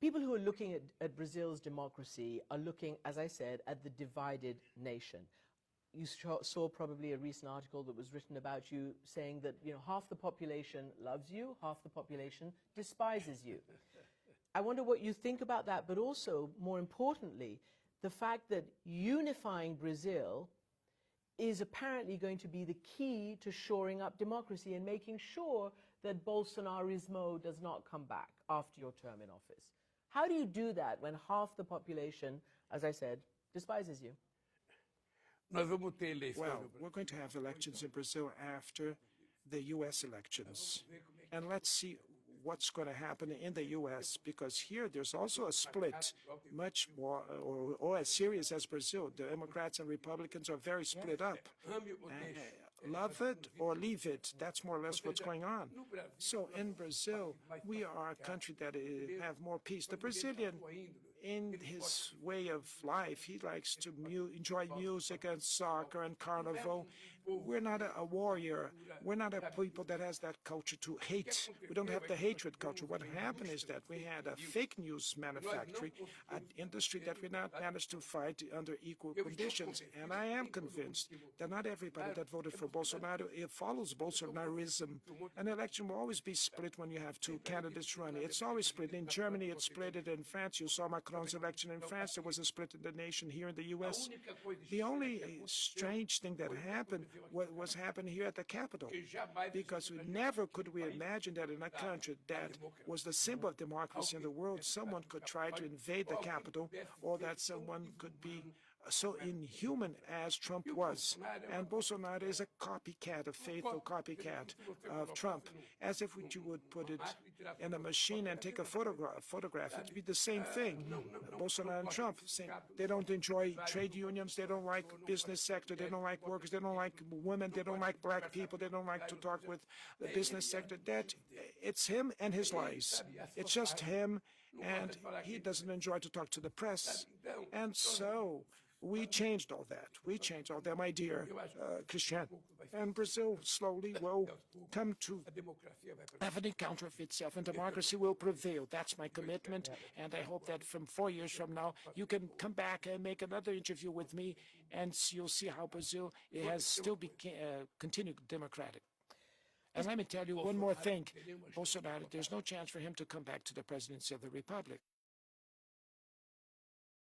People who are looking at Brazil's democracy are looking, as I said, at the divided nation. You saw probably a recent article that was written about you saying that, you know, half the population loves you, half the population despises you. I wonder what you think about that, but also, more importantly, the fact that unifying Brazil is apparently going to be the key to shoring up democracy and making sure that Bolsonarismo does not come back after your term in office. How do you do that when half the population, as I said, despises you? Well, we're going to have elections in Brazil after the U.S. elections. And let's see what's going to happen in the U.S., because here there's also a split, much more or as serious as Brazil. The Democrats and Republicans are very split up. Love it or leave it, that's more or less what's going on. So in Brazil, we are a country that have more peace. The Brazilian, in his way of life, he likes to enjoy music and soccer and carnival. We're not a warrior. We're not a people that has that culture to hate. We don't have the hatred culture. What happened is that we had a fake news manufacturing, an industry that we not managed to fight under equal conditions. And I am convinced that not everybody that voted for Bolsonaro, it follows Bolsonarism. An election will always be split when you have two candidates running. It's always split. In Germany, it's split. In France, you saw Macron's election in France. There was a split in the nation. Here in the U.S., the only strange thing that happened was happening here at the Capitol, because never could we imagine that in a country that was the symbol of democracy in the world, someone could try to invade the Capitol, or that someone could be so inhuman as Trump was. And Bolsonaro is a copycat, a faithful copycat of Trump, as if you would put it in a machine and take a photograph. It'd be the same thing. Bolsonaro and Trump, same. They don't enjoy trade unions, they don't like business sector, they don't like workers, they don't like women, they don't like black people, they don't like to talk with the business sector. That it's him and his lies. It's just him, and he doesn't enjoy to talk to the press. And so we changed all that. We changed all that, my dear Christian. And Brazil slowly will come to have an encounter of itself, and democracy will prevail. That's my commitment, and I hope that from 4 years from now, you can come back and make another interview with me, and you'll see how Brazil has still continued democratic. And let me tell you one more thing. Bolsonaro, there's no chance for him to come back to the presidency of the Republic.